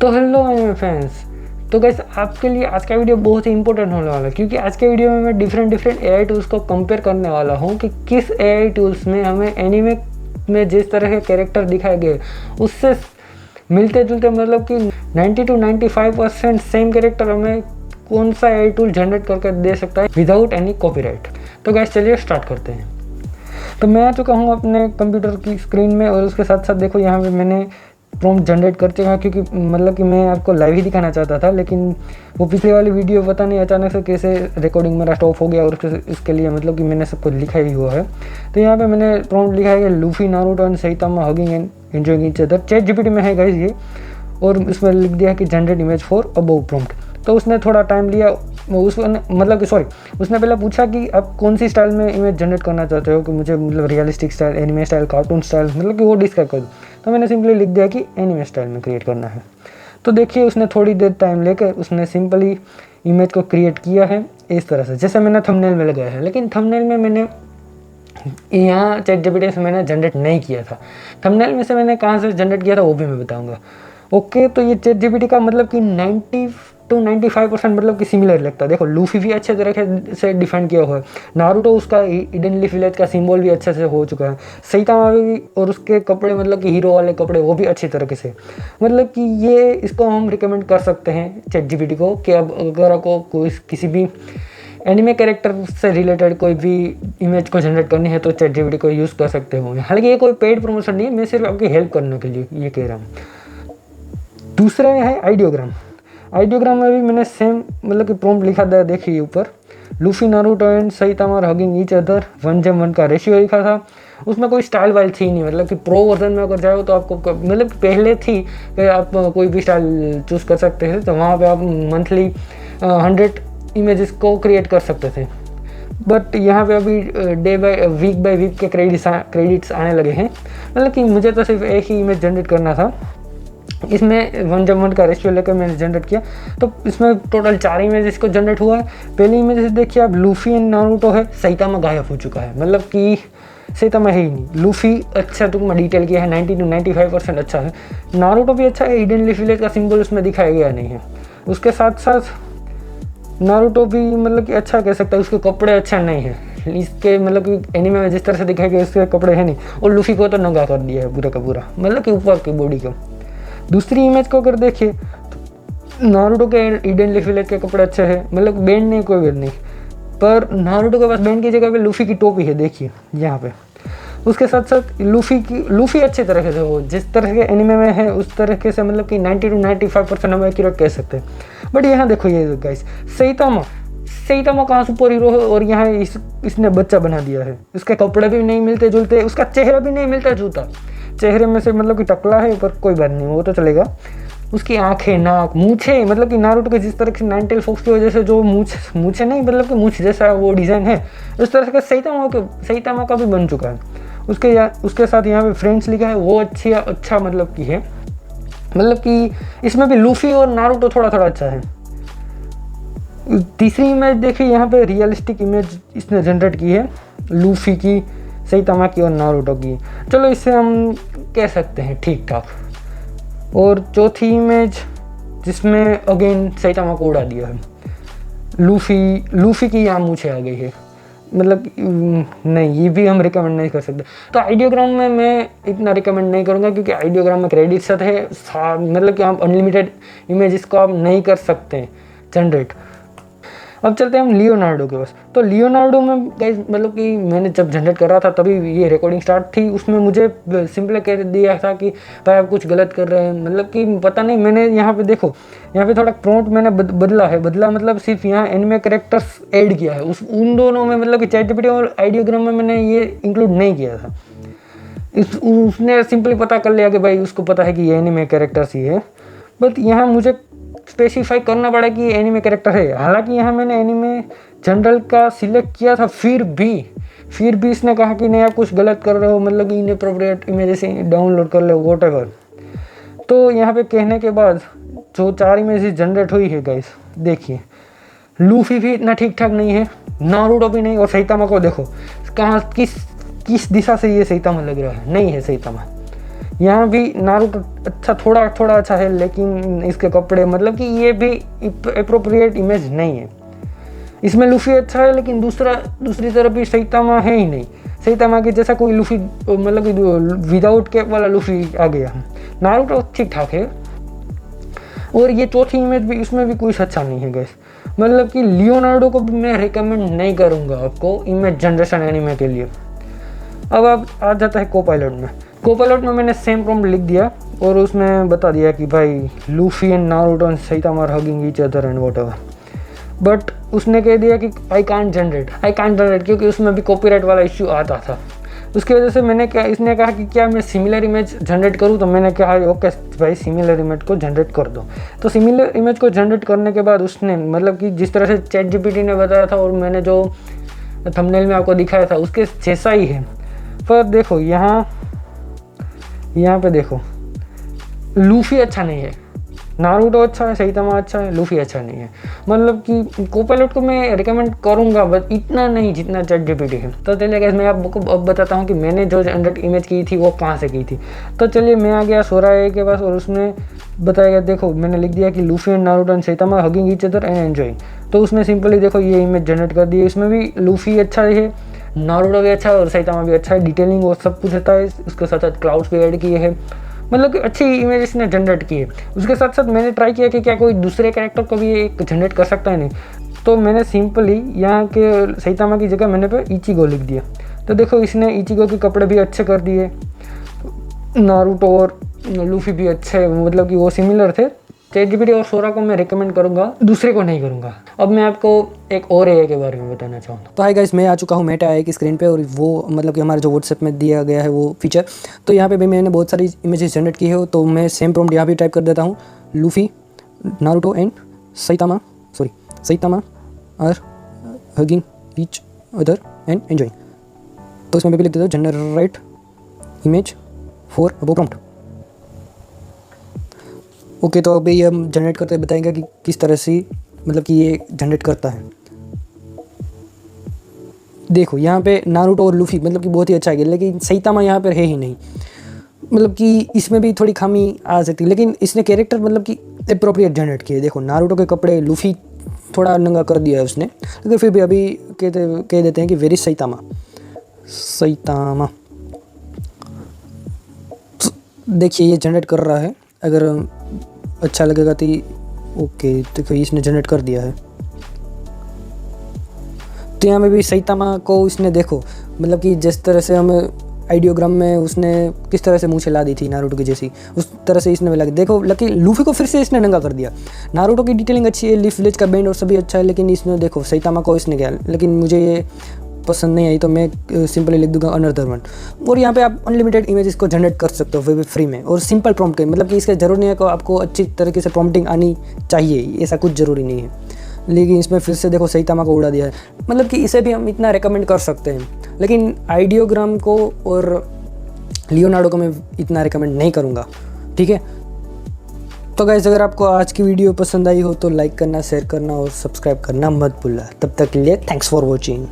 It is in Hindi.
तो हेलो एनिमे फैंस। तो गाइस आपके लिए आज का वीडियो बहुत ही इंपॉर्टेंट होने वाला है, क्योंकि आज के वीडियो में मैं डिफरेंट एआई टूल्स को कंपेयर करने वाला हूँ कि किस एआई टूल्स में हमें एनिमे में जिस तरह के कैरेक्टर दिखाए गए उससे मिलते जुलते, मतलब कि 90 to 95% सेम कैरेक्टर हमें कौन सा एआई टूल जनरेट करके दे सकता है विदाउट एनी कॉपीराइट। तो गाइस चलिए स्टार्ट करते हैं। तो मैं आ चुका हूँ अपने कंप्यूटर की स्क्रीन में, और उसके साथ साथ देखो यहाँ पे मैंने प्रॉम्प्ट जनरेट कर चुका, क्योंकि मतलब कि मैं आपको लाइव ही दिखाना चाहता था, लेकिन वो पिछली वाली वीडियो पता नहीं अचानक से कैसे रिकॉर्डिंग मेरा स्टॉप हो गया, और इसके लिए मतलब कि मैंने सब कुछ लिखा ही हुआ है। तो यहाँ पे मैंने प्रॉम्प्ट लिखा है Luffy Naruto and Saitama hugging and enjoying each other. Chat GPT में है गाइस ये, और इसमें लिख दिया कि generate image for above prompt. तो उसने थोड़ा टाइम लिया, उसने पहले पूछा कि आप कौन सी स्टाइल में इमेज जनरेट करना चाहते हो, कि मुझे मतलब realistic style, anime style, cartoon style, मतलब कि वो डिस्क्राइब कर दो। तो मैंने सिंपली लिख दिया कि एनिमे स्टाइल में क्रिएट करना है। तो देखिए उसने थोड़ी देर टाइम लेकर उसने सिंपली इमेज को क्रिएट किया है इस तरह से, जैसे मैंने थंबनेल में लगाया है। लेकिन थंबनेल में मैंने यहाँ चैट जीपीटी से मैंने जनरेट नहीं किया था। थंबनेल में से मैंने कहाँ से जनरेट किया था वो भी मैं बताऊँगा। ओके, तो ये चैट जीपीटी का मतलब कि 90 to 95% मतलब कि सिमिलर लगता है। देखो लूफी भी अच्छे तरह से डिफाइन किया हुआ है, नारुतो उसका हिडन लीफ विलेज का सिंबल भी अच्छे से हो चुका है, सैतामा भी, और उसके कपड़े मतलब कि हीरो वाले कपड़े वो भी अच्छी तरीके से, मतलब कि ये इसको हम रिकमेंड कर सकते हैं चैट जीपीटी को कि अब अगर आपको कोई किसी भी एनिमे कैरेक्टर से रिलेटेड कोई भी इमेज को जनरेट करनी है तो चैट जीपीटी को यूज़ कर सकते हो। हालांकि ये कोई पेड प्रमोशन नहीं है, मैं सिर्फ आपकी हेल्प करने के लिए ये कह रहा हूँ। दूसरे में है आइडियोग्राम। आइडियोग्राम में भी मैंने सेम मतलब कि प्रॉम्प्ट लिखा था, देखिए ऊपर Luffy Naruto and Saitama hugging each other 1:1 का रेशियो लिखा था। उसमें कोई स्टाइल वाइल थी नहीं, मतलब कि प्रो वर्जन में अगर जाओ तो आपको मतलब पहले थी कि आप कोई भी स्टाइल चूज़ कर सकते थे, तो वहाँ पे आप मंथली 100 इमेजेस को क्रिएट कर सकते थे। बट यहाँ पे अभी वीक बाय वीक के क्रेडिट्स आने लगे हैं, मतलब कि मुझे तो सिर्फ एक ही इमेज जनरेट करना था। इसमें 1:1 का रेशियो लेकर मैंने जनरेट किया, तो इसमें टोटल 4 इमेजेस को जनरेट हुआ है। पहली इमेज देखिए आप, लूफी एंड नारुतो है, सैतामा गायब हो चुका है, मतलब कि सैतामा है ही नहीं। लूफी अच्छा तुमने डिटेल किया है, 90 to 95% अच्छा है। नारुतो भी अच्छा है, हिडन लीफ विलेज का सिंबल उसमें दिखाया गया नहीं है। उसके साथ साथ नारुतो भी मतलब कि अच्छा कह सकता है, उसके कपड़े अच्छा नहीं है, इसके मतलब कि एनिमे में जिस तरह से दिखाए गए उसके कपड़े हैं नहीं। और लूफी को तो नंगा कर दिया है पूरा का पूरा, मतलब कि ऊपर की बॉडी को। दूसरी इमेज को अगर देखिए तो नारुतो के हिडन लीफ विलेज के कपड़े अच्छे हैं, मतलब बैंड नहीं, कोई बैंड नहीं, पर नारुतो के पास बैंड की जगह पे लूफी की टोपी है, देखिए यहाँ पे। उसके साथ साथ लूफी अच्छे तरह से हो, जिस तरह के एनिमे में है उस तरीके से, मतलब कि 90 to 95% हम एक्यूरेट कह सकते हैं। बट यहाँ देखो ये गाइस, सैतामा कहाँ सुपर हीरो है, और यहाँ इसने बच्चा बना दिया है। उसके कपड़े भी नहीं मिलते जुलते, उसका चेहरा भी नहीं मिलता जुलता, चेहरे में से मतलब कि टकला है, पर कोई बात नहीं, वो तो चलेगा। उसकी आंखें, नाक, मूछें, मतलब कि नारुतो के जिस तरह से नाइनटेल फॉक्स की वजह से जो मूछें नहीं, मतलब कि मूछ जैसा वो डिज़ाइन है, उस तरह से सैतामा का भी बन चुका है। उसके साथ यहाँ पे फ्रेंड्स लिखा है, वो अच्छा मतलब कि है, मतलब कि इसमें भी लूफी और नारुतो थोड़ा अच्छा है। तीसरी इमेज देखिए यहाँ पे, रियलिस्टिक इमेज इसने जनरेट की है लूफी की, सैतामा की और नारुतो की, चलो इससे हम कह सकते हैं ठीक ठाक। और चौथी इमेज जिसमें अगेन सैतामा को उड़ा दिया है, लूफी की यहाँ मूछें आ गई है, मतलब नहीं, ये भी हम रिकमेंड नहीं कर सकते। तो आइडियोग्राम में मैं इतना रिकमेंड नहीं करूँगा, क्योंकि आइडियोग्राम में क्रेडिट्स है, मतलब कि आप अनलिमिटेड इमेजेस को आप नहीं कर सकते जनरेट। अब चलते हैं हम लियोनार्डो के पास। तो लियोनार्डो में गाइस मतलब कि मैंने जब जनरेट कर रहा था तभी ये रिकॉर्डिंग स्टार्ट थी, उसमें मुझे सिंपल कह दिया था कि भाई आप कुछ गलत कर रहे हैं, मतलब कि पता नहीं, मैंने यहाँ पे देखो, यहाँ पे थोड़ा प्रॉम्प्ट मैंने बदला मतलब सिर्फ यहाँ एनिमे कैरेक्टर्स ऐड किया है, उन दोनों में मतलब कि चैट जीपीटी और आइडियोग्राम में मैंने ये इंक्लूड नहीं किया था। उसने सिंपली पता कर लिया कि भाई उसको पता है कि ये एनिमे कैरेक्टर्स ही है, बट यहाँ मुझे स्पेसिफाई करना पड़ा कि ये एनिमे कैरेक्टर है। हालांकि यहाँ मैंने एनिमे जनरल का सिलेक्ट किया था, फिर भी इसने कहा कि नहीं आप कुछ गलत कर रहे हो, मतलब कि इनअप्रोप्रिएट इमेजेस डाउनलोड कर लो व्हाटएवर। तो यहाँ पे कहने के बाद जो 4 इमेजेस जनरेट हुई है गाइस, देखिए लूफी भी इतना ठीक ठाक नहीं है, नारुतो भी नहीं, और सैतामा को देखो कहाँ किस दिशा से ये सैतामा लग रहा है, नहीं है सैतामा। यहाँ भी नारुतो अच्छा थोड़ा थोड़ा अच्छा है, लेकिन इसके कपड़े मतलब कि ये भी अप्रोप्रिएट इमेज नहीं है। इसमें लूफी अच्छा है, लेकिन दूसरी तरफ भी सैतामा है ही नहीं। सैतामा के जैसा कोई लूफी मतलब कि विदाउट कैप वाला लूफी आ गया। नारुतो ठीक ठाक है। और ये चौथी इमेज भी, इसमें भी कुछ अच्छा नहीं है गैस। मतलब कि लियोनार्डो को भी मैं रिकमेंड नहीं करूँगा आपको इमेज जनरेशन एनिमे के लिए। अब आप आ जाता है को पायलट में मैंने सेम प्रॉम्प्ट लिख दिया और उसमें बता दिया कि भाई Luffy and Naruto and Saitama are hugging each other and whatever. But उसने कह दिया कि आई कांट जनरेट क्योंकि उसमें भी कॉपीराइट वाला इश्यू आता था। उसकी वजह से इसने कहा कि क्या मैं सिमिलर इमेज जनरेट करूं, तो मैंने कहा ओके भाई सिमिलर इमेज को जनरेट कर दो। तो सिमिलर इमेज को जनरेट करने के बाद उसने मतलब कि जिस तरह से ChatGPT ने बताया था और मैंने जो थंबनेल में आपको दिखाया था उसके जैसा ही है। पर देखो यहाँ पे देखो लूफी अच्छा नहीं है, नारुतो अच्छा है, सैतामा अच्छा है, लूफी अच्छा नहीं है। मतलब कि कोपायलट को मैं रिकमेंड करूँगा, बट इतना नहीं जितना ChatGPT है। तो चलिए गाइस मैं आपको अब बताता हूँ कि मैंने जो जनरेट इमेज की थी वो कहाँ से की थी। तो चलिए मैं आ गया सोराए के पास और उसने बताया गया, देखो मैंने लिख दिया कि Luffy and Naruto and Saitama hugging each other and enjoying. तो उसने सिंपली देखो ये इमेज जनरेट कर दी है। इसमें भी लूफी अच्छा है, नारुतो भी अच्छा है और सैतामा भी अच्छा है। डिटेलिंग और सब कुछ होता है। उसके साथ साथ क्लाउड्स भी ऐड किए हैं। मतलब कि अच्छी इमेज इसने जनरेट की है। उसके साथ साथ मैंने ट्राई किया कि क्या कोई दूसरे कैरेक्टर को भी एक जनरेट कर सकता है नहीं। तो मैंने सिंपली यहाँ के सैतामा की जगह मैंने पे इचिगो लिख दिया। तो देखो इसने इचिगो के कपड़े भी अच्छे कर दिए। नारुतो और लूफी भी अच्छे, मतलब कि वो सिमिलर थे। ChatGPT और सोरा को मैं रिकमेंड करूंगा, दूसरे को नहीं करूंगा। अब मैं आपको एक और AI के बारे में बताना चाहूँगा। तो हाय गाइस, मैं आ चुका हूँ मेटा AI की स्क्रीन पे और वो मतलब कि हमारे जो व्हाट्सएप में दिया गया है वो फीचर। तो यहाँ पे भी मैंने बहुत सारी इमेजेस जनरेट की है। तो मैं सेम प्रॉम्प्ट यहाँ भी टाइप कर देता हूँ, Luffy Naruto and Saitama are hugging each other and enjoying. तो इसमें भी लिख देता हूँ generate image for above prompt. Okay, तो अभी हम जनरेट करते बताएंगे कि किस तरह से मतलब कि ये जनरेट करता है। देखो यहाँ पे नारुतो और लूफी मतलब कि बहुत ही अच्छा है, लेकिन सैतामा यहाँ पर है ही नहीं। मतलब कि इसमें भी थोड़ी खामी आ सकती है, लेकिन इसने कैरेक्टर मतलब कि अप्रोप्रिएट जनरेट किए। देखो नारुतो के कपड़े लूफी थोड़ा नंगा कर दिया है उसने, लेकिन फिर भी अभी कह देते हैं कि वेरी सैतामा। देखिए ये जनरेट कर रहा है, अगर अच्छा लगेगा तो ओके। देखो इसने जनरेट कर दिया है। तो यहाँ में भी सैतामा को इसने देखो मतलब कि जिस तरह से हमें आइडियोग्राम में उसने किस तरह से मुँह ला दी थी नारुतो की जैसी, उस तरह से इसने लगा। देखो लकी लूफी को फिर से इसने नंगा कर दिया। नारुतो की डिटेलिंग अच्छी है, लीफ विलेज का बैंड और सभी अच्छा है, लेकिन इसने देखो सैतामा को इसने किया। लेकिन मुझे ये पसंद नहीं आई तो मैं सिंपली लिख दूंगा अनदर वन। और यहाँ पे आप अनलिमिटेड इमेजेस को जनरेट कर सकते हो फिर फ्री में और सिंपल प्रॉम्प्ट है। मतलब कि इसका जरूरी नहीं है कि आपको अच्छी तरीके से प्रॉम्प्टिंग आनी चाहिए, ऐसा कुछ ज़रूरी नहीं है। लेकिन इसमें फिर से देखो सैतामा को उड़ा दिया है। मतलब कि इसे भी हम इतना रिकमेंड कर सकते हैं, लेकिन आइडियोग्राम को और लियोनार्डो को मैं इतना रिकमेंड नहीं करूँगा। ठीक है, तो गाइस अगर आपको आज की वीडियो पसंद आई हो तो लाइक करना, शेयर करना और सब्सक्राइब करना मत भूलना। तब तक के लिए थैंक्स फॉर वॉचिंग।